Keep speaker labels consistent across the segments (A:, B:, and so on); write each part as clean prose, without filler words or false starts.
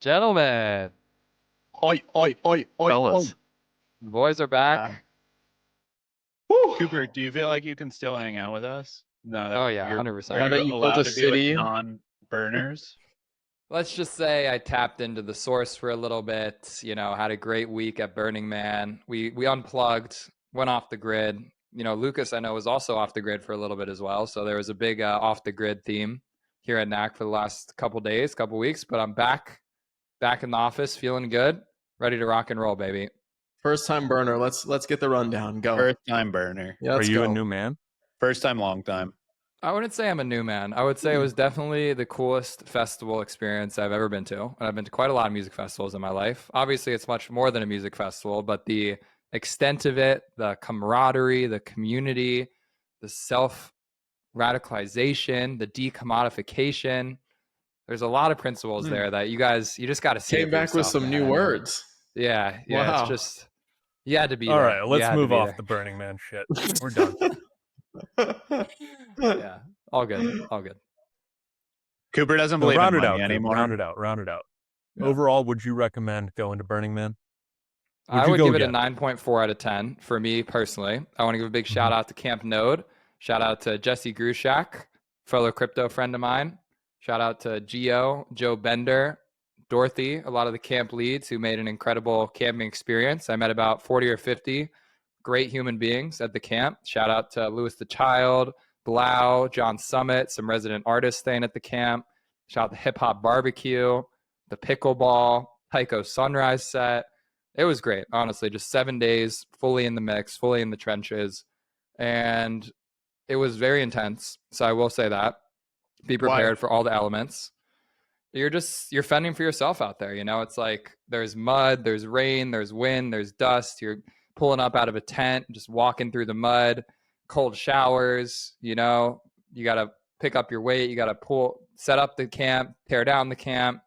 A: Gentlemen,
B: Oi, oi, oi, oi,
A: fellas, the boys are back.
B: Woo. Cooper, do you feel like you can still hang out with us? No,
A: Oh yeah,
B: you're
A: 100%.
B: are
C: Now that
B: you
C: you built
B: allowed
C: a
B: to be with
C: city.
B: non-burners?
A: Let's just say I tapped into the source for a little bit. Had a great week at Burning Man. We unplugged, went off the grid. Lucas I know was also off the grid for a little bit as well. So there was a big off the grid theme here at NAC for the last couple days, couple weeks. But I'm back in the office, feeling good, ready to rock and roll, baby.
C: First time burner. Let's get the rundown. Go.
B: First time burner.
C: Yeah,
D: Are
C: let's
D: you
C: go.
D: a new man?
B: First time, long time.
A: I wouldn't say I'm a new man. I would say it was definitely the coolest festival experience I've ever been to. And I've been to quite a lot of music festivals in my life. Obviously, it's much more than a music festival, but the extent of it, the camaraderie, the community, the self-radicalization, the decommodification. There's a lot of principles there that you just got to see.
C: Came back with some new words.
A: Yeah.
C: Wow.
A: It's just, you had to be
D: All
A: there.
D: right,
A: You
D: let's
A: had to
D: move
A: be
D: off
A: there.
D: the Burning Man shit. We're done.
A: Yeah. All good. All good.
B: Cooper doesn't
D: So
B: believe in
D: round it
B: money
D: out, Coop.
B: anymore.
D: Round it out.
A: Yeah.
D: Overall, would you recommend going to Burning Man?
A: I would
D: go
A: give it a
D: again?
A: 9.4 out of 10 for me personally. I want to give a big shout out to Camp Node. Shout out to Jesse Grushak, fellow crypto friend of mine. Shout out to Gio, Joe Bender, Dorothy, a lot of the camp leads who made an incredible camping experience. I met about 40 or 50 great human beings at the camp. Shout out to Louis the Child, Blau, John Summit, some resident artists staying at the camp. Shout out to Hip Hop Barbecue, the Pickleball, Tycho Sunrise set. It was great, honestly. Just 7 days, fully in the mix, fully in the trenches. And it was very intense. So I will say that. Be prepared for all the elements. You're fending for yourself out there. It's like there's mud, there's rain, there's wind, there's dust. You're pulling up out of a tent, just walking through the mud, cold showers. You got to pick up your weight. You got to set up the camp, tear down the camp,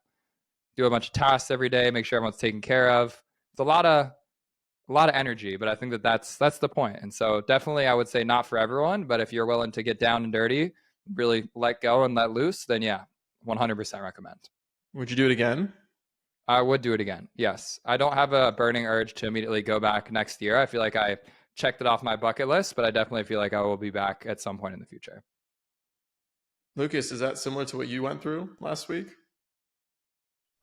A: do a bunch of tasks every day, make sure everyone's taken care of. It's a lot of energy, but I think that's the point. And so definitely I would say not for everyone, but if you're willing to get down and dirty, really let go and let loose, then yeah, 100% recommend.
C: Would you do it again?
A: I would do it again. Yes. I don't have a burning urge to immediately go back next year. I feel like I checked it off my bucket list, but I definitely feel like I will be back at some point in the future.
C: Lucas, is that similar to what you went through last week?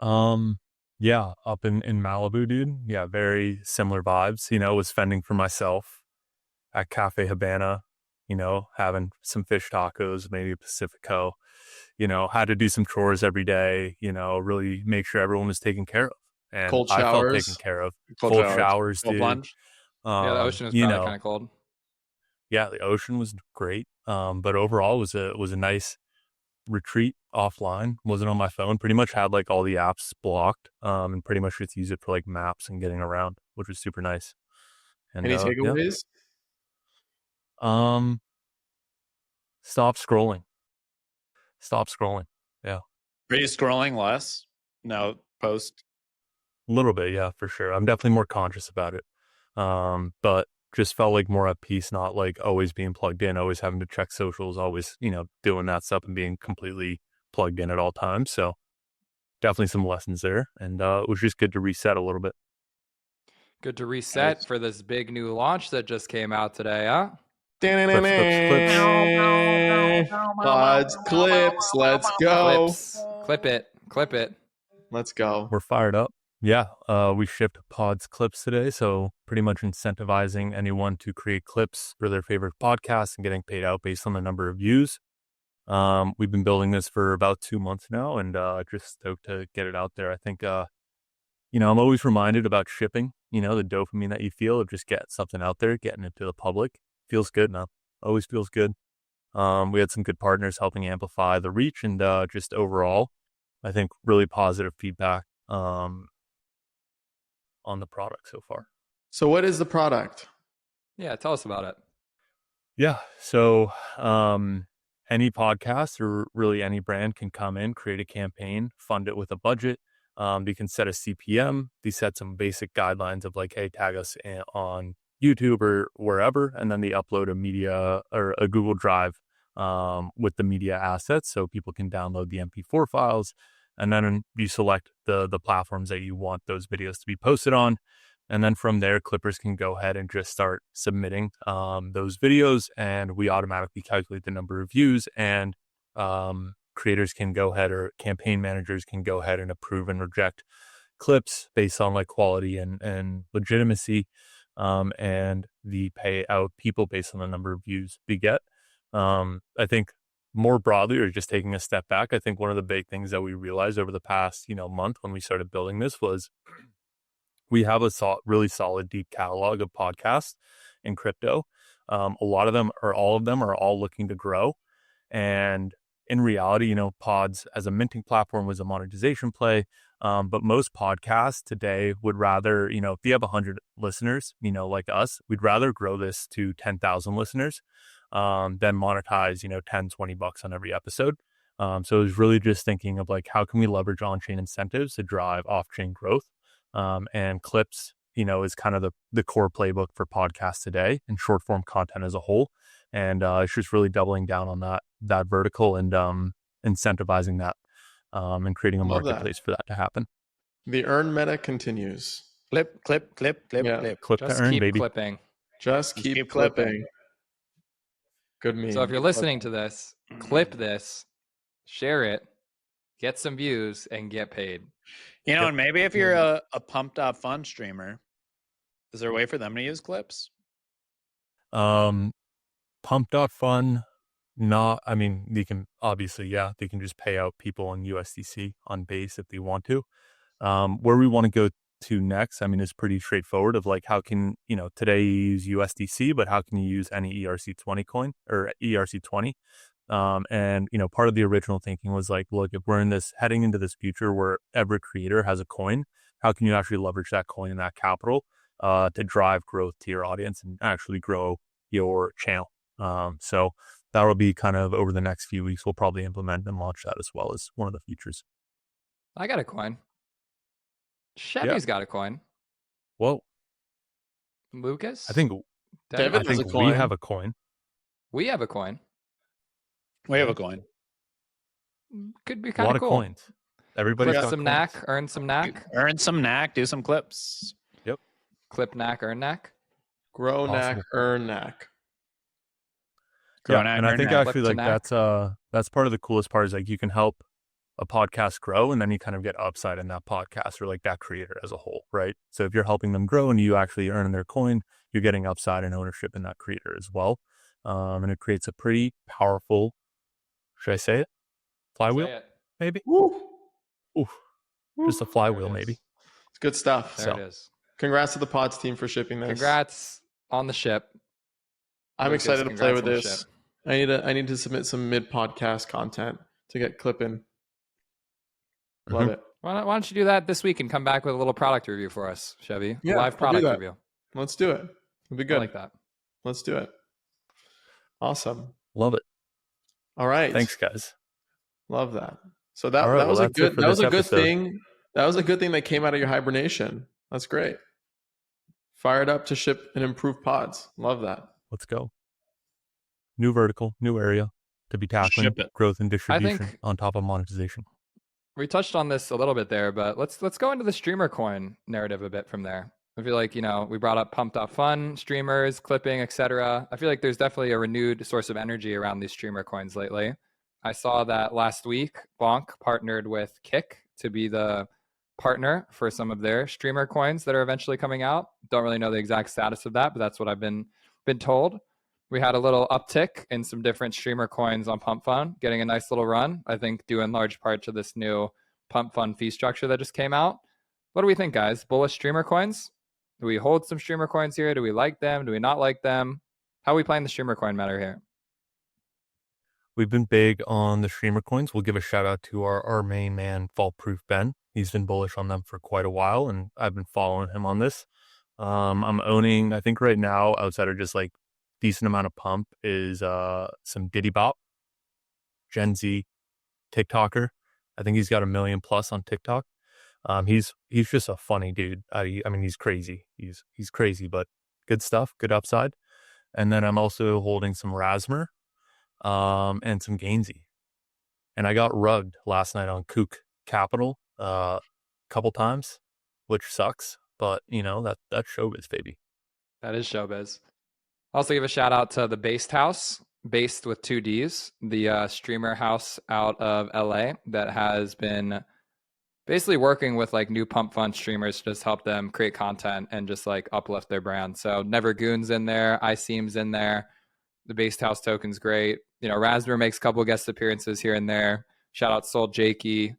D: Yeah, up in Malibu, dude. Yeah, very similar vibes. Was fending for myself at Cafe Habana, having some fish tacos, maybe a Pacifico, had to do some chores every day, really make sure everyone was taken care of. And
C: Cold
D: I felt
C: showers.
D: taken care of.
C: Cold
D: Showers,
B: Cold
D: dude.
B: lunch.
A: Yeah, the ocean was probably kind of cold.
D: Yeah, the ocean was great. But overall it was a nice retreat offline. Wasn't on my phone. Pretty much had like all the apps blocked. And pretty much just use it for like maps and getting around, which was super nice. And
C: Any takeaways?
D: Yeah. Stop scrolling. Yeah.
B: Are you scrolling less? No, post.
D: A little bit, yeah, for sure. I'm definitely more conscious about it. But just felt like more at peace, not like always being plugged in, always having to check socials, always, doing that stuff and being completely plugged in at all times. So definitely some lessons there. And it was just good to reset a little bit.
A: Good to reset for this big new launch that just came out today, huh?
C: Pods, clips, let's go.
A: Clip it.
C: Let's go.
D: We're fired up. Yeah, we shipped Pods clips today, so pretty much incentivizing anyone to create clips for their favorite podcasts and getting paid out based on the number of views. We've been building this for about 2 months now, and just stoked to get it out there. I think, I'm always reminded about shipping, the dopamine that you feel of just getting something out there, getting it to the public. Feels good now. Always feels good. We had some good partners helping amplify the reach, and just overall, I think really positive feedback on the product so far.
C: So what is the product?
A: Yeah, tell us about it.
D: Yeah, so any podcast or really any brand can come in, create a campaign, fund it with a budget. They can set a CPM. They set some basic guidelines of like, hey, tag us on YouTube or wherever, and then they upload a media or a Google Drive with the media assets so people can download the MP4 files, And then you select the platforms that you want those videos to be posted on. And then from there, clippers can go ahead and just start submitting those videos, and we automatically calculate the number of views, and creators can go ahead, or campaign managers can go ahead and approve and reject clips based on like quality and legitimacy, and the pay out people based on the number of views they get. I think more broadly, or just taking a step back, I think one of the big things that we realized over the past, month when we started building this was we have a really solid, deep catalog of podcasts in crypto. A lot of them, or all of them, are all looking to grow. And in reality, Pods as a minting platform was a monetization play. But most podcasts today would rather, if you have 100 listeners, like us, we'd rather grow this to 10,000 listeners than monetize, $10-$20 on every episode. So it was really just thinking of like, how can we leverage on-chain incentives to drive off-chain growth? And clips, is kind of the core playbook for podcasts today and short form content as a whole. And it's just really doubling down on that vertical and incentivizing that and creating a marketplace for that to happen.
C: The earn meta continues.
B: Clip.
C: Yeah.
D: Clip
A: Just
D: to earn,
A: keep
D: baby.
A: clipping.
C: Just keep clipping. Good meme.
A: So if you're listening to this, clip this, share it, get some views, and get paid.
B: And maybe if you're a PumpFun streamer, is there a way for them to use clips?
D: Pump.fun, they can obviously, they can just pay out people in USDC on base if they want to. Where we want to go to next, is pretty straightforward of like, how can, today you use USDC, but how can you use any ERC20 coin or ERC20? And part of the original thinking was like, look, if we're heading into this future where every creator has a coin, how can you actually leverage that coin and that capital to drive growth to your audience and actually grow your channel? So that will be kind of over the next few weeks. We'll probably implement and launch that as well as one of the features.
A: I got a coin. Chevy's got a coin.
D: Well,
A: Lucas?
D: I think
C: David has a coin.
D: we have a coin.
A: We have a coin.
B: We have a coin.
A: Could be
D: A
A: kind
D: lot
A: of
D: of
A: cool.
D: coins. Everybody's
A: Clip
D: got
A: some
D: coins.
A: NAC, earn some NAC.
B: Earn some NAC, do some clips.
A: Clip NAC, earn NAC.
C: Grow
D: Possible.
C: NAC, earn NAC.
B: Grow
D: Yeah,
B: NAC,
D: and I
B: earn
D: think
B: NAC.
D: actually
A: Flip
D: like
A: to
D: that's part of the coolest part is like you can help a podcast grow, and then you kind of get upside in that podcast or like that creator as a whole, right? So if you're helping them grow and you actually earn their coin, you're getting upside and ownership in that creator as well. And it creates a pretty powerful, should I say it? Flywheel,
A: Say it.
D: maybe?
C: Woo.
D: Oof. Just a
A: There
D: flywheel,
A: it is.
D: maybe.
C: It's good stuff.
A: There it is.
C: Congrats to the Pods team for shipping this.
A: Congrats on the ship.
C: I'm
A: Lucas,
C: excited to play
A: congrats
C: with
A: on the
C: this.
A: ship.
C: I need to submit some mid podcast content to get clipping. Love it.
A: Why don't you do that this week and come back with a little product review for us, Chevy?
C: Yeah,
A: A live
C: I'll do
A: product
C: that.
A: review.
C: Let's do it. It'll be
A: I
C: good.
A: like that.
C: Let's do it. Awesome.
D: Love it.
C: All right.
D: Thanks, guys.
C: Love that. So that,
D: All right,
C: that was
D: well,
C: a
D: that's it
C: good
D: for
C: that was
D: this
C: a good
D: episode.
C: thing. That was a good thing that came out of your hibernation. That's great. Fired up to ship and improve pods. Love that.
D: Let's go. New vertical, new area to be tackling,
B: Ship it.
D: growth and distribution
A: think-
D: on top of monetization.
A: We touched on this a little bit there, but let's go into the streamer coin narrative a bit from there. I feel like, we brought up Pump.Fun, streamers, clipping, etc. I feel like there's definitely a renewed source of energy around these streamer coins lately. I saw that last week, Bonk partnered with Kick to be the partner for some of their streamer coins that are eventually coming out. Don't really know the exact status of that, but that's what I've been told. We had a little uptick in some different streamer coins on PumpFun, getting a nice little run. I think due in large part to this new PumpFun fee structure that just came out. What do we think, guys? Bullish streamer coins? Do we hold some streamer coins here? Do we like them? Do we not like them? How are we playing the streamer coin matter here?
D: We've been big on the streamer coins. We'll give a shout out to our main man, Faultproof Ben. He's been bullish on them for quite a while, and I've been following him on this. I'm owning, I think right now, outside of just like decent amount of pump, is some Diddy Bop, Gen Z TikToker. I think he's got 1 million plus on TikTok. He's just a funny dude. I mean, he's crazy. He's crazy, but good stuff, good upside. And then I'm also holding some Rasmer, and some Gainsey. And I got rugged last night on Kook capital a couple times, which sucks, but that's showbiz, baby.
A: That is showbiz. Also give a shout out to the Based House, based with 2 Ds, the streamer house out of LA that has been basically working with like new PumpFun streamers to just help them create content and just like uplift their brand. So Never Goon's in there, iSeam's in there. The Based House token's great. Raspberry makes a couple of guest appearances here and there. Shout out Soul Jakey.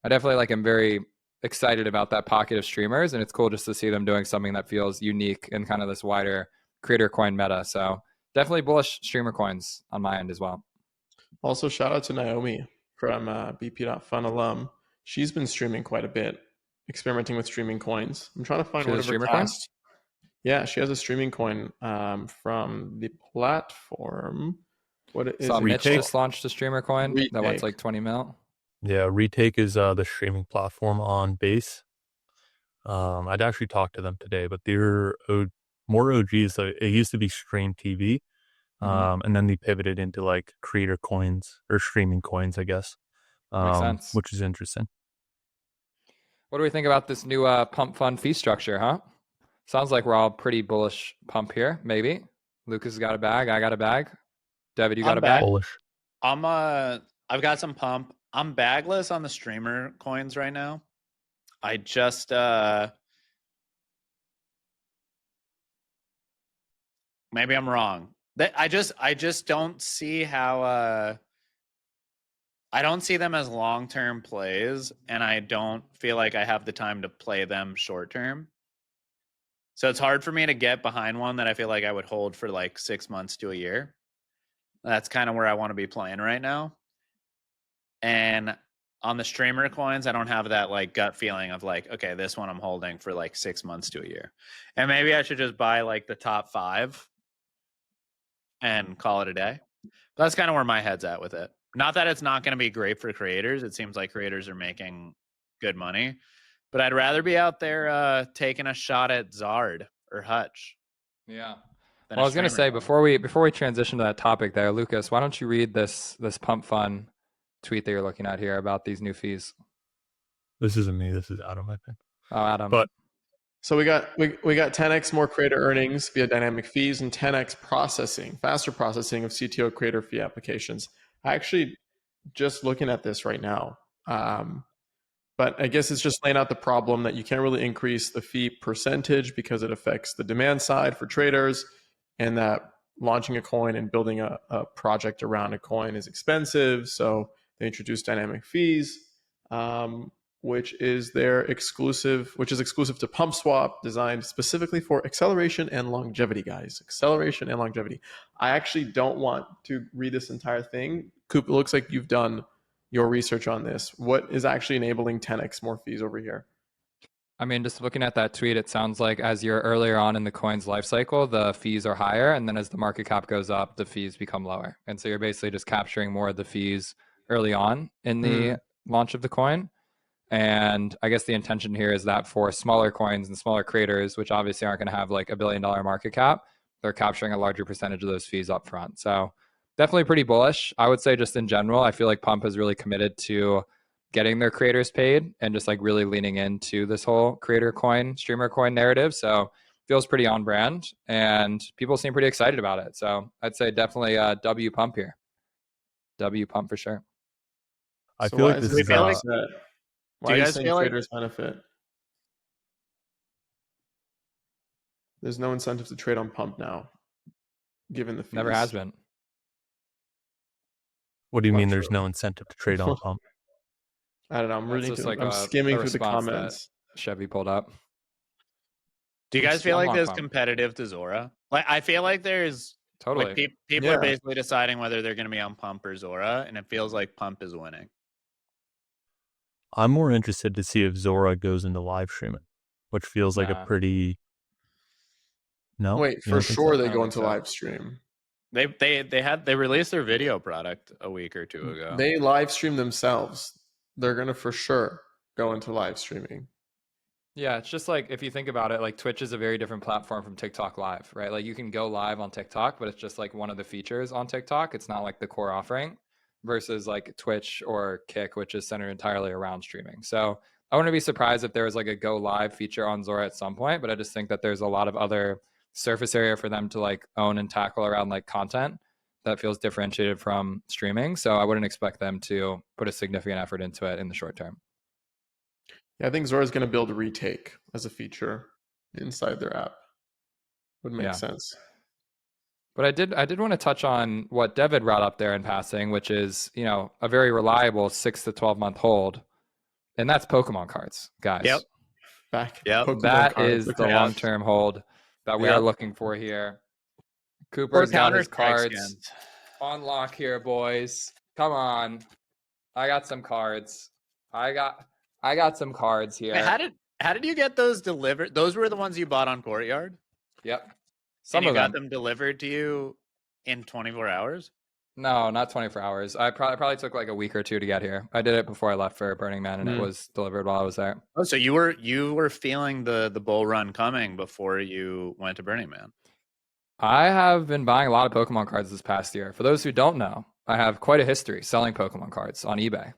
A: I definitely am very excited about that pocket of streamers, and it's cool just to see them doing something that feels unique in kind of this wider creator coin meta. So definitely bullish streamer coins on my end as well.
C: Also, shout out to Naomi from BP.fun alum. She's been streaming quite a bit, experimenting with streaming coins. I'm trying to find one of her tasks. Yeah, she has a streaming coin from the platform. What is it?
A: Mitch just launched a streamer coin that wants like 20 mil.
D: Yeah, Retake is the streaming platform on Base. I'd actually talked to them today, but they're more OGs. So it used to be Stream TV, and then they pivoted into like creator coins or streaming coins, I guess.
A: Makes sense.
D: Which is interesting.
A: What do we think about this new PumpFun fee structure, huh? Sounds like we're all pretty bullish pump here, maybe. Lucas got a bag, I got a bag. David, you got a bag?
D: Bullish.
B: I've got some pump. I'm bagless on the streamer coins right now. I just maybe I'm wrong. I just don't see how I don't see them as long-term plays, and I don't feel like I have the time to play them short-term. So it's hard for me to get behind one that I feel like I would hold for like 6 months to a year. That's kind of where I want to be playing right now. And on the streamer coins, I don't have that like gut feeling of like, okay, this one I'm holding for like 6 months to a year. And maybe I should just buy like the top 5 and call it a day. But that's kind of where my head's at with it. Not that it's not going to be great for creators. It seems like creators are making good money. But I'd rather be out there taking a shot at Zard or Hutch.
A: Yeah. Well, I was going to say, before we transition to that topic there, Lucas, why don't you read this PumpFun tweet that you're looking at here about these new fees?
D: This isn't me. This is Adam, I think.
A: Oh, Adam.
D: But
C: so we got 10x more creator earnings via dynamic fees and 10x faster processing of CTO creator fee applications. I actually just looking at this right now. But I guess it's just laying out the problem that you can't really increase the fee percentage because it affects the demand side for traders, and that launching a coin and building a project around a coin is expensive. So they introduced dynamic fees, which is exclusive to PumpSwap, designed specifically for acceleration and longevity, guys. Acceleration and longevity. I actually don't want to read this entire thing. Coop, it looks like you've done your research on this. What is actually enabling 10x more fees over here?
A: I mean, just looking at that tweet, it sounds like as you're earlier on in the coin's life cycle, the fees are higher. And then as the market cap goes up, the fees become lower. And so you're basically just capturing more of the fees early on in the launch of the coin. And I guess the intention here is that for smaller coins and smaller creators, which obviously aren't going to have like $1 billion market cap, they're capturing a larger percentage of those fees up front. So definitely pretty bullish. I would say just in general, I feel like Pump is really committed to getting their creators paid and just like really leaning into this whole creator coin, streamer coin narrative. So feels pretty on brand and people seem pretty excited about it. So I'd say definitely W Pump here. W Pump for sure.
D: I feel like this is
C: why do you guys think traders benefit? There's no incentive to trade on Pump now, given the fees.
A: Never has been.
D: What do you mean there's no incentive to trade on Pump?
C: I don't know. I'm skimming through the comments.
A: Chevy pulled up.
B: Do you guys feel like this competitive to Zora? Like, I feel like there's
A: totally
B: like, people are basically deciding whether they're going to be on Pump or Zora, and it feels like Pump is winning.
D: I'm more interested to see if Zora goes into live streaming, which feels like a pretty. No,
C: wait, for sure they go into live stream.
B: They released their video product a week or two ago.
C: They live stream themselves. They're gonna for sure go into live streaming.
A: Yeah, it's just like if you think about it, like Twitch is a very different platform from TikTok Live, right? Like you can go live on TikTok, but it's just like one of the features on TikTok. It's not like the core offering. versus like Twitch or Kick, which is centered entirely around streaming. So I wouldn't be surprised if there was like a go live feature on Zora at some point, but I just think that there's a lot of other surface area for them to like own and tackle around like content that feels differentiated from streaming. So I wouldn't expect them to put a significant effort into it in the short term.
C: Yeah, I think Zora is going to build a retake as a feature inside their app. Would make sense.
A: But I did want to touch on what David brought up there in passing, which is, you know, a very reliable 6 to 12 month hold. And that's Pokemon cards, guys.
B: Yep.
C: Pokemon
A: That
C: cards.
A: is the long-term hold that we are looking for here. Cooper's got his cards on lock here, boys. Come on. I got some cards. I got some cards here.
B: Wait, how did you get those delivered? Those were the ones you bought on Courtyard?
A: Yep.
B: Some of them. Got them delivered to you in 24 hours?
A: No, not 24 hours. I probably took like a week or two to get here. I did it before I left for Burning Man, and it was delivered while I was there.
B: Oh, so you were feeling the bull run coming before you went to Burning Man?
A: I have been buying a lot of Pokemon cards this past year. For those who don't know, I have quite a history selling Pokemon cards on eBay.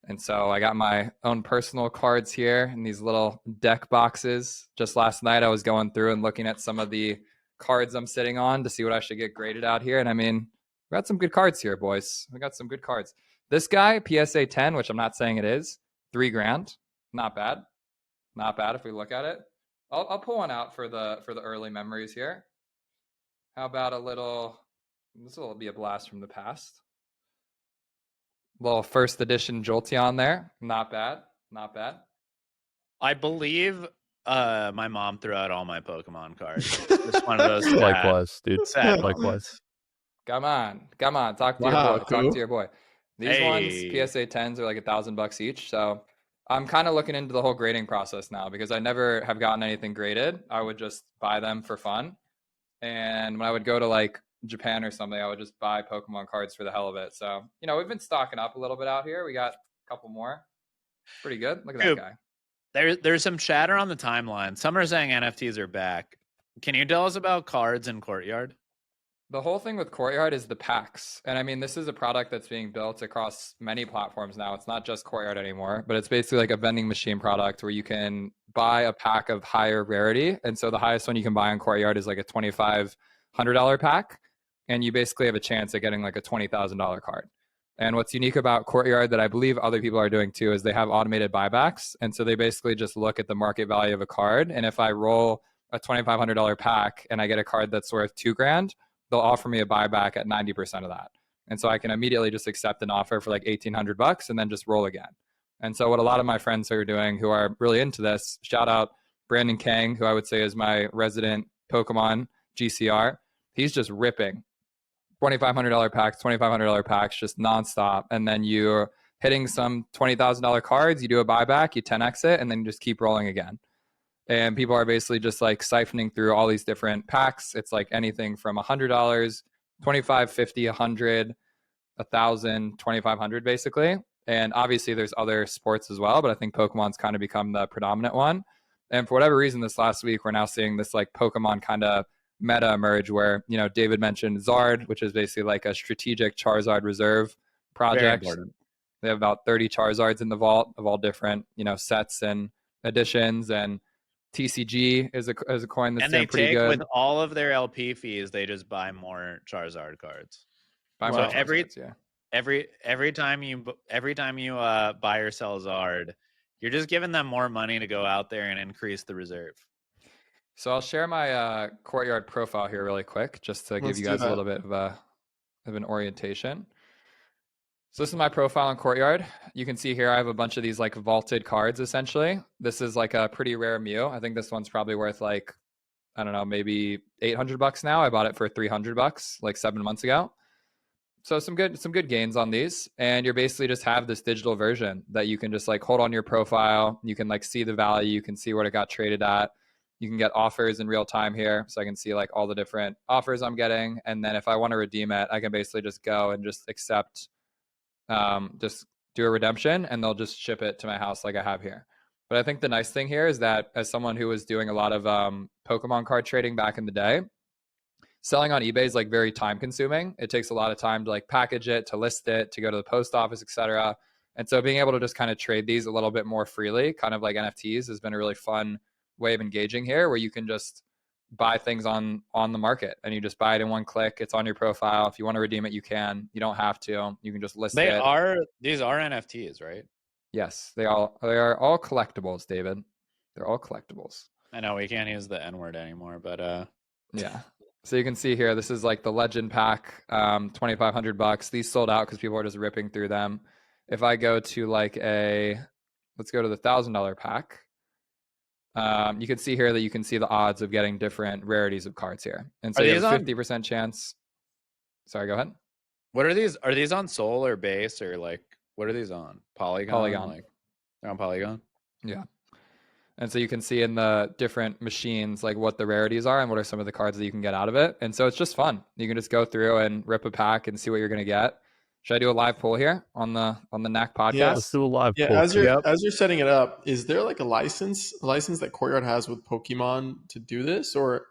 A: And so I got my own personal cards here in these little deck boxes. Just last night, I was going through and looking at some of the cards I'm sitting on to see what I should get graded out here. And I mean, we got some good cards here, boys. We got some good cards. This guy, PSA 10, which I'm not saying it is, $3,000. Not bad. Not bad if we look at it. I'll pull one out for the early memories here. How about a little, this will be a blast from the past. Little first edition Jolteon there. Not bad. Not bad.
B: I believe my mom threw out all my Pokemon cards. Just one of those.
D: Likewise, dude.
B: Sad
D: Likewise.
A: Come on. Talk to your boy. Talk to your boy. These ones, PSA 10s are like $1,000 each. So I'm kind of looking into the whole grading process now because I never have gotten anything graded. I would just buy them for fun. And when I would go to like Japan or something, I would just buy Pokemon cards for the hell of it. So, you know, we've been stocking up a little bit out here. We got a couple more. Pretty good. Look at that guy.
B: There's some chatter on the timeline. Some are saying NFTs are back. Can you tell us about cards in Courtyard?
A: The whole thing with Courtyard is the packs. And I mean, this is a product that's being built across many platforms now. It's not just Courtyard anymore, but it's basically like a vending machine product where you can buy a pack of higher rarity. And so the highest one you can buy on Courtyard is like a $2,500 pack. And you basically have a chance at getting like a $20,000 card. And what's unique about Courtyard that I believe other people are doing too is they have automated buybacks. And so they basically just look at the market value of a card. And if I roll a $2,500 pack and I get a card that's worth $2,000, they'll offer me a buyback at 90% of that. And so I can immediately just accept an offer for like $1,800 and then just roll again. And so what a lot of my friends are doing who are really into this, shout out Brandon Kang, who I would say is my resident Pokemon GCR. He's just ripping $2,500 packs, just nonstop. And then you're hitting some $20,000 cards, you do a buyback, you 10x it, and then you just keep rolling again. And people are basically just like siphoning through all these different packs. It's like anything from $100, $25, $50, $100, $1,000, $2,500 basically. And obviously there's other sports as well, but I think Pokemon's kind of become the predominant one. And for whatever reason, this last week, we're now seeing this like Pokemon kind of meta emerge where, you know, David mentioned Zard, which is basically like a strategic Charizard reserve project. They have about 30 Charizards in the vault of all different, you know, sets and editions. And TCG is a coin that's doing pretty good.
B: With all of their LP fees, they just buy more Charizard cards. Every time you buy or sell Zard, you're just giving them more money to go out there and increase the reserve.
A: So I'll share my Courtyard profile here really quick, just to give you guys a little bit of an orientation. So this is my profile on Courtyard. You can see here I have a bunch of these like vaulted cards essentially. This is like a pretty rare Mew. I think this one's probably worth like, I don't know, maybe $800 now. I bought it for $300 like 7 months ago. So some good gains on these. And you're basically just have this digital version that you can just like hold on your profile. You can like see the value. You can see what it got traded at. You can get offers in real time here. So I can see like all the different offers I'm getting. And then if I want to redeem it, I can basically just go and just accept, just do a redemption and they'll just ship it to my house like I have here. But I think the nice thing here is that as someone who was doing a lot of Pokemon card trading back in the day, selling on eBay is like very time consuming. It takes a lot of time to like package it, to list it, to go to the post office, etc. And so being able to just kind of trade these a little bit more freely, kind of like NFTs, has been a really fun way of engaging here, where you can just buy things on the market and you just buy it in one click. It's on your profile. If you want to redeem it, you can. You don't have to. You can just list
B: These
A: it.
B: are NFTs, right?
A: Yes, they are all collectibles, David. They're all collectibles.
B: I know we can't use the N word anymore, but
A: Yeah. So you can see here, this is like the legend pack, $2,500. These sold out because people are just ripping through them. If I go to like let's go to the $1,000 pack. You can see here that you can see the odds of getting different rarities of cards here. And so you have a 50% chance. Sorry, go ahead.
B: what are these? Are these on Sol or Base, or like what are these on? Polygon. Like, they're on Polygon.
A: Yeah. And so you can see in the different machines like what the rarities are and what are some of the cards that you can get out of it. And so it's just fun. You can just go through and rip a pack and see what you're going to get. Should I do a live poll here on the NAC podcast?
C: Yeah,
D: Let's do a live
C: Yeah,
D: poll.
C: as you're setting it up, is there like a license that Courtyard has with Pokemon to do this, or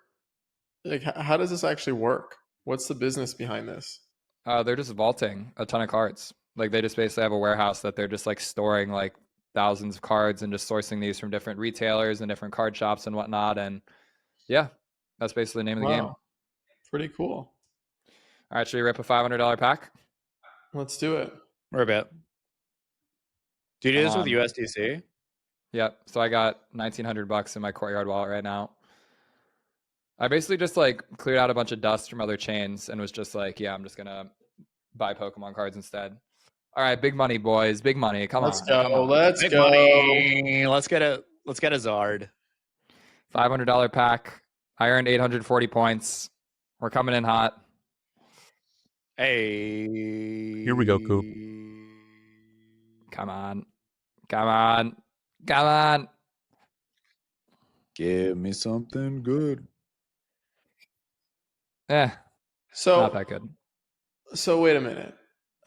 C: like how does this actually work? What's the business behind this?
A: They're just vaulting a ton of cards. Like they just basically have a warehouse that they're just like storing like thousands of cards and just sourcing these from different retailers and different card shops and whatnot. And yeah, that's basically the name of the game.
C: Pretty cool.
A: All right, should we rip a $500 pack?
C: Let's do it.
B: We're a bit. Do you do this
A: Come
B: with
A: on.
B: USDC?
A: Yep. So I got $1,900 in my Courtyard wallet right now. I basically just like cleared out a bunch of dust from other chains and was just like, yeah, I'm just gonna buy Pokemon cards instead. All right, big money, boys, big money. Come on,
C: Let's go.
A: come on.
C: Let's
B: Big
C: go.
B: money. Let's get a Zard.
A: $500 pack. I earned 840 points. We're coming in hot.
B: Hey.
D: Here we go, Coop.
A: Come on, come on, come on.
B: Give me something good.
A: Not
C: So
A: that good.
C: So wait a minute.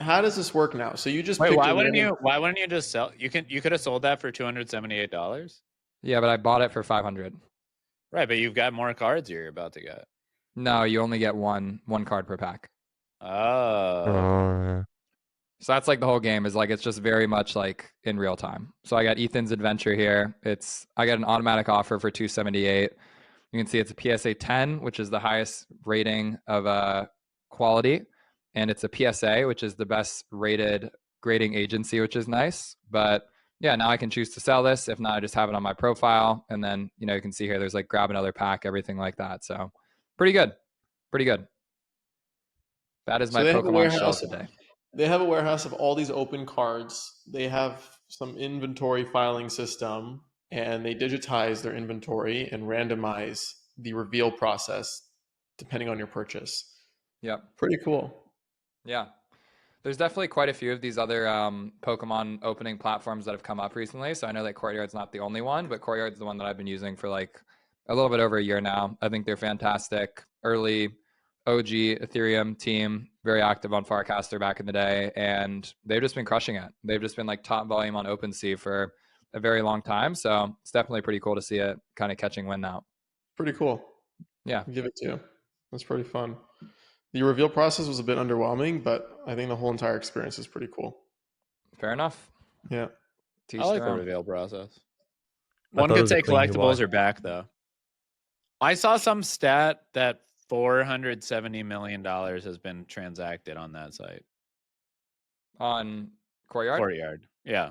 C: How does this work now? So you just
B: Wait,
C: picked
B: why
C: a
B: wouldn't
C: random-
B: you? Why wouldn't you just sell? You could have sold that for $278.
A: Yeah, but I bought it for 500.
B: Right, but you've got more cards you're about to get.
A: No, you only get one card per pack.
B: Oh.
A: So that's like the whole game is like it's just very much like in real time. So I got Ethan's Adventure here. I got an automatic offer for 278. You can see it's a PSA 10, which is the highest rating of quality, and it's a PSA, which is the best rated grading agency, which is nice. But yeah, now I can choose to sell this. If not, I just have it on my profile, and then you can see here there's like grab another pack, everything like that. So pretty good, pretty good. That is my Pokemon shell today.
C: They have a warehouse of all these open cards. They have some inventory filing system, and they digitize their inventory and randomize the reveal process depending on your purchase.
A: Yep.
C: Pretty cool.
A: Yeah. There's definitely quite a few of these other Pokemon opening platforms that have come up recently. So I know that Courtyard's not the only one, but Courtyard's the one that I've been using for like a little bit over a year now. I think they're fantastic. Early OG Ethereum team, very active on Farcaster back in the day, and they've just been crushing it. They've just been like top volume on OpenSea for a very long time. So it's definitely pretty cool to see it kind of catching wind now.
C: Pretty cool.
A: Yeah.
C: I'll give it to you. That's pretty fun. The reveal process was a bit underwhelming, but I think the whole entire experience is pretty cool.
A: Fair enough.
C: Yeah.
B: I like the reveal process. One could say collectibles are back though. I saw some stat that $470 million has been transacted on that site.
A: On Courtyard?
B: Courtyard. Yeah.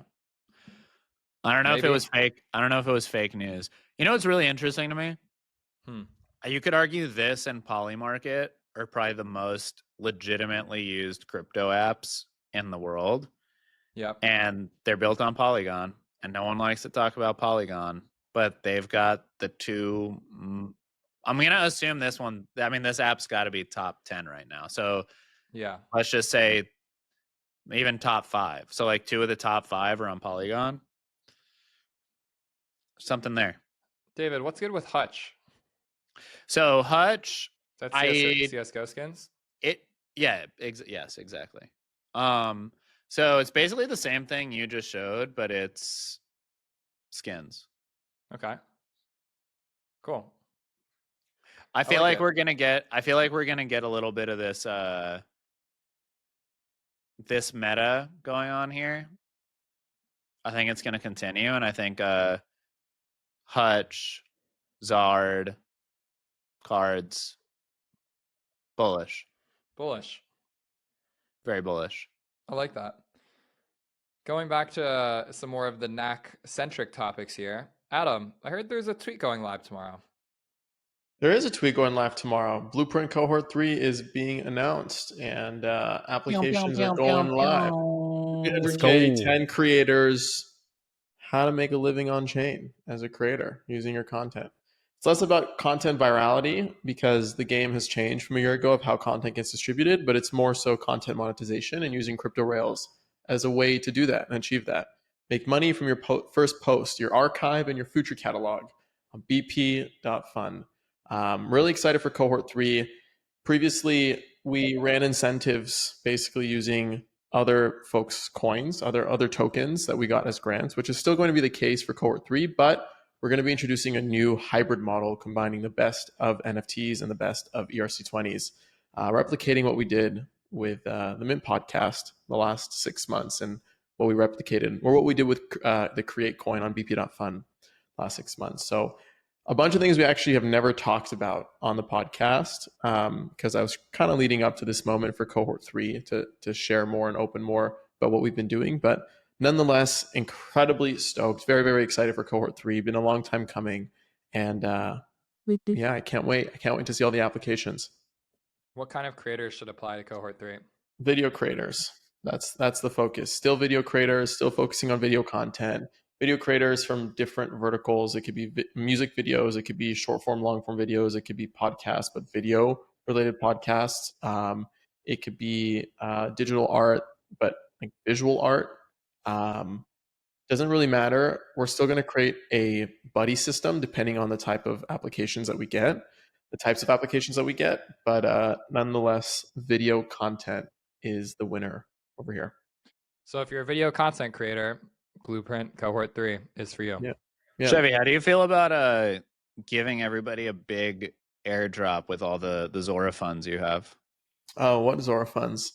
B: I don't know if it was fake. I don't know if it was fake news. You know what's really interesting to me? You could argue this and Polymarket are probably the most legitimately used crypto apps in the world.
A: Yep.
B: And they're built on Polygon, and no one likes to talk about Polygon, but they've got the two. I'm going to assume this one, I mean, this app's got to be top 10 right now. So
A: yeah,
B: let's just say even top 5. So like 2 of the top 5 are on Polygon. Something there.
A: David, what's good with Hutch?
B: So Hutch,
A: that's CSGO skins?
B: Yes, exactly. So it's basically the same thing you just showed, but it's skins.
A: Okay. Cool.
B: I feel
A: like
B: like
A: it.
B: we're gonna get. I feel like we're gonna get a little bit of this this meta going on here. I think it's gonna continue, and I think Hutch, Zard, cards, bullish,
A: Bullish.
B: very bullish.
A: I like that. Going back to some more of the NAC centric topics here. Adam, I heard there's a tweet going live tomorrow.
C: There is a tweet going live tomorrow. Blueprint Cohort 3 is being announced, and applications are going live.
D: Let's
C: 300K,
D: go.
C: 10 creators, how to make a living on chain as a creator using your content. It's less about content virality because the game has changed from a year ago of how content gets distributed, but it's more so content monetization and using crypto rails as a way to do that and achieve that. Make money from your first post, your archive, and your future catalog on bp.fun. Really excited for Cohort 3. Previously, we ran incentives basically using other folks' coins, other tokens that we got as grants, which is still going to be the case for Cohort 3, but we're going to be introducing a new hybrid model combining the best of NFTs and the best of ERC20s, replicating what we did with the Mint podcast the last 6 months and what we replicated, or what we did with the Create coin on bp.fun last 6 months. So a bunch of things we actually have never talked about on the podcast because I was kind of leading up to this moment for Cohort 3 to share more and open more about what we've been doing. But nonetheless, incredibly stoked, very, very excited for Cohort 3. Been a long time coming. And yeah, I can't wait. I can't wait to see all the applications.
A: What kind of creators should apply to Cohort 3?
C: Video creators. That's the focus. Still video creators, still focusing on video content. Video creators from different verticals. It could be music videos. It could be short form, long form videos. It could be podcasts, but video related podcasts. It could be digital art, but like visual art. Doesn't really matter. We're still going to create a buddy system depending on the type of applications that we get, the types of applications that we get. But nonetheless, video content is the winner over here.
A: So if you're a video content creator, Blueprint Cohort 3 is for you.
C: Yeah.
B: Chevy, how do you feel about giving everybody a big airdrop with all the Zora funds you have?
C: Oh, what Zora funds?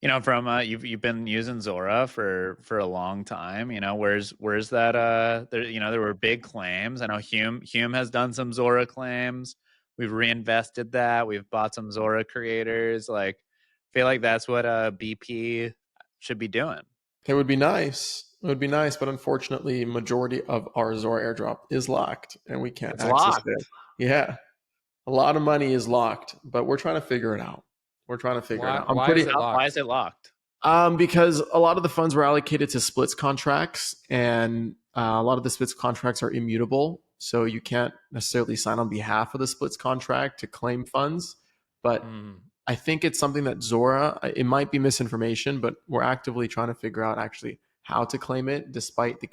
B: You know, from you've been using Zora for a long time. You know, where's that? There were big claims. I know Hume has done some Zora claims. We've reinvested that. We've bought some Zora creators. Like, I feel like that's what BP should be doing.
C: It would be nice. It would be nice, but unfortunately, majority of our Zora airdrop is locked, and we can't access it. Yeah, a lot of money is locked, but we're trying to figure it out. We're trying to figure it out.
A: Why is it
B: locked?
C: Because a lot of the funds were allocated to splits contracts, and a lot of the splits contracts are immutable, so you can't necessarily sign on behalf of the splits contract to claim funds. But I think it's something that Zora, it might be misinformation, but we're actively trying to figure out actually how to claim it despite the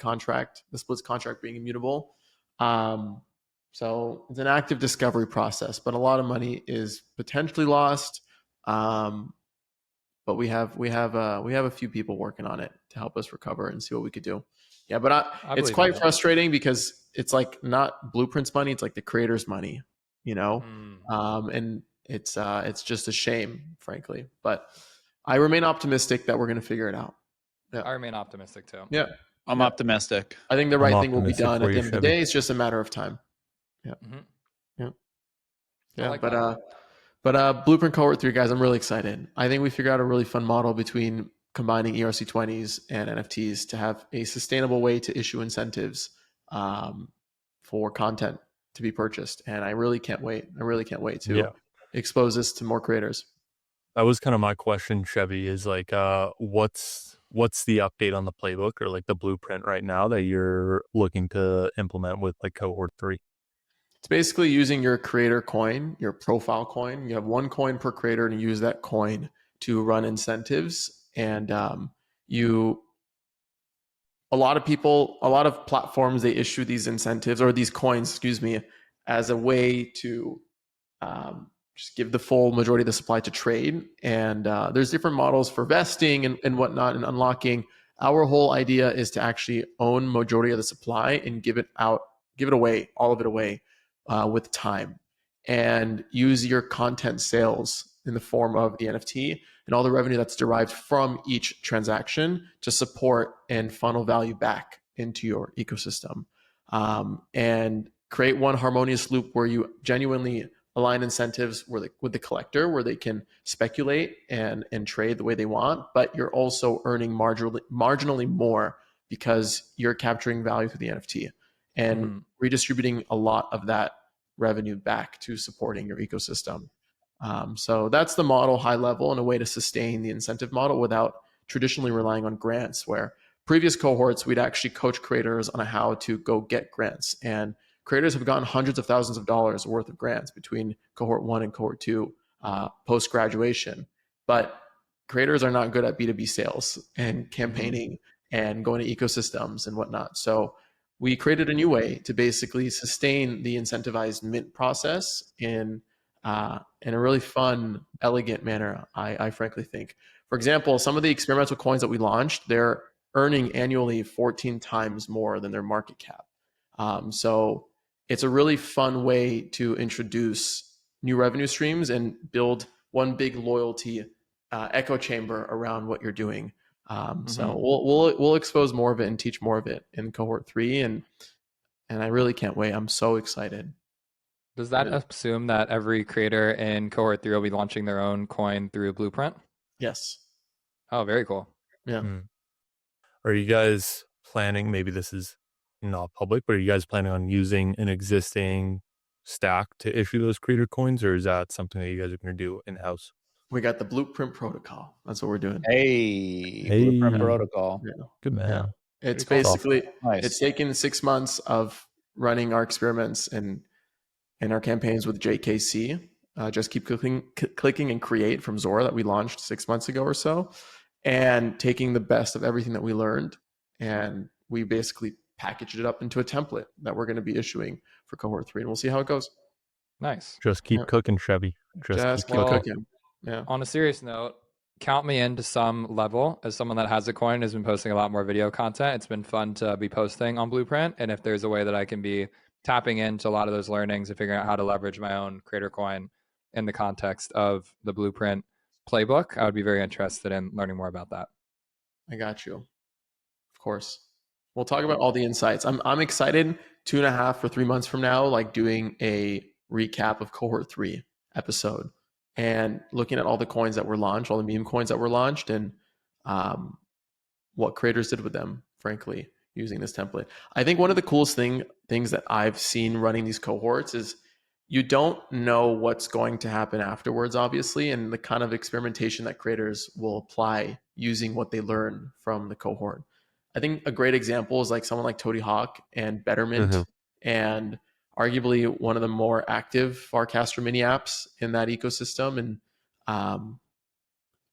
C: splits contract being immutable. So it's an active discovery process, but a lot of money is potentially lost. But we have a few people working on it to help us recover and see what we could do. Yeah, but it's quite frustrating because it's like not Blueprint's money; it's like the creator's money, you know. And it's just a shame, frankly. But I remain optimistic that we're going to figure it out. Yeah.
A: I remain optimistic too.
C: Yeah,
B: I'm optimistic.
C: I think the right thing will be done at the end of the day. It's just a matter of time. Yeah, yeah.
A: Like
C: but Blueprint Cohort 3, guys, I'm really excited. I think we figured out a really fun model between combining ERC20s and NFTs to have a sustainable way to issue incentives for content to be purchased. And I really can't wait. To expose this to more creators.
D: That was kind of my question, Chevy, is like, what's the update on the playbook or like the blueprint right now that you're looking to implement with like Cohort 3?
C: It's basically using your creator coin, your profile coin. You have one coin per creator and you use that coin to run incentives. And a lot of platforms, they issue these incentives or these coins, as a way to just give the full majority of the supply to trade. And there's different models for vesting and whatnot and unlocking. Our whole idea is to actually own majority of the supply and give it away, all of it away with time. and use your content sales in the form of the NFT and all the revenue that's derived from each transaction to support and funnel value back into your ecosystem. And create one harmonious loop where you genuinely align incentives with the collector, where they can speculate and trade the way they want, but you're also earning marginally more because you're capturing value through the NFT and redistributing a lot of that revenue back to supporting your ecosystem. So that's the model, high level, and a way to sustain the incentive model without traditionally relying on grants, where previous cohorts, we'd actually coach creators on how to go get grants. And creators have gotten hundreds of thousands of dollars worth of grants between cohort 1 and cohort 2 post-graduation. But creators are not good at B2B sales and campaigning and going to ecosystems and whatnot. So we created a new way to basically sustain the incentivized mint process in a really fun, elegant manner, I frankly think. For example, some of the experimental coins that we launched, they're earning annually 14 times more than their market cap. So it's a really fun way to introduce new revenue streams and build one big loyalty echo chamber around what you're doing. So we'll expose more of it and teach more of it in cohort 3, and I really can't wait. I'm so excited.
A: Does that assume that every creator in cohort 3 will be launching their own coin through Blueprint?
C: Yes.
A: Oh, very cool.
C: Yeah.
D: Are you guys planning, maybe this is not public, but are you guys planning on using an existing stack to issue those creator coins, or is that something that you guys are going to do in-house?
C: We got the Blueprint protocol. That's what we're doing.
B: Hey. Blueprint protocol.
C: Yeah.
D: Good man.
C: Yeah. It's
A: Pretty cool.
C: basically,
B: Nice.
C: it's taken 6 months of running our experiments and our campaigns with JKC. Just keep clicking and create from Zora that we launched 6 months ago or so, and taking the best of everything that we learned. And we basically packaged it up into a template that we're going to be issuing for cohort 3, and we'll see how it goes.
A: Nice.
D: Just keep cooking, Chevy.
C: Just keep
A: cooking.
C: cooking. Yeah.
A: On a serious note, count me in to some level. As someone that has a coin, has been posting a lot more video content. It's been fun to be posting on Blueprint. And if there's a way that I can be tapping into a lot of those learnings and figuring out how to leverage my own creator coin in the context of the Blueprint playbook, I would be very interested in learning more about that.
C: I got you. Of course. We'll talk about all the insights. I'm excited 2.5 or 3 months from now, like doing a recap of cohort 3 episode and looking at all the coins that were launched, all the meme coins that were launched, and what creators did with them, frankly, using this template. I think one of the coolest things that I've seen running these cohorts is you don't know what's going to happen afterwards, obviously, and the kind of experimentation that creators will apply using what they learn from the cohort. I think a great example is like someone like Toady Hawk and Betterment, and arguably one of the more active Farcaster mini apps in that ecosystem, and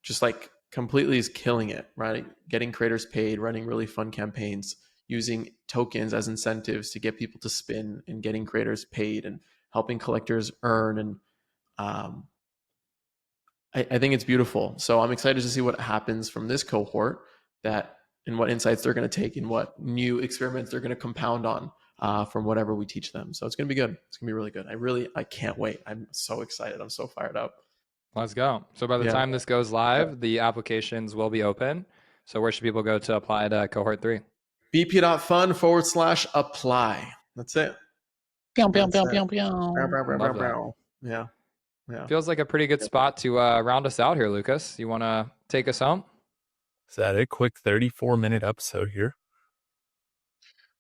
C: just like completely is killing it, right? Getting creators paid, running really fun campaigns, using tokens as incentives to get people to spin, and getting creators paid and helping collectors earn. And I think it's beautiful. So I'm excited to see what happens from this cohort, that and what insights they're going to take and what new experiments they're going to compound on from whatever we teach them. So it's going to be good. It's going to be really good. I can't wait. I'm so excited. I'm so fired up.
A: Let's go. So by the time this goes live, the applications will be open. So where should people go to apply to cohort 3?
C: bp.fun/apply. That's it.
B: Pew,
C: That's
B: pew,
C: it.
B: pew, pew.
A: Love that.
C: Yeah.
A: Feels like a pretty good spot to round us out here, Lucas. You want to take us home?
D: Is that it? Quick 34-minute episode here.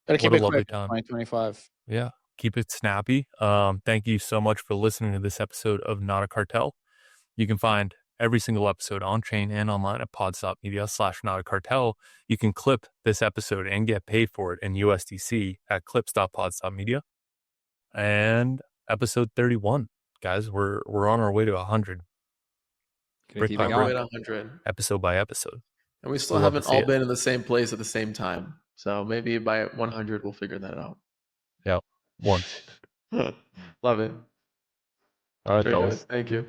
B: Gotta keep
D: What
B: it
D: a lovely
B: quick.
D: time.
B: 2025.
D: Yeah. Keep it snappy. Thank you so much for listening to this episode of Not a Cartel. You can find every single episode on chain and online at pods.media/notacartel. You can clip this episode and get paid for it in USDC at clips.pods.media. And episode 31, guys, we're on our way to 100.
A: Keep it
C: I'm
A: going.
C: right at 100.
D: Episode by episode.
C: And we still
D: We'd love to
C: haven't
D: see
C: all
D: it.
C: been in the same place at the same time. So maybe by 100, we'll figure that out.
D: Yeah. 1.
C: Love it.
D: All right,
C: Great,
D: fellas.
C: guys. Thank you.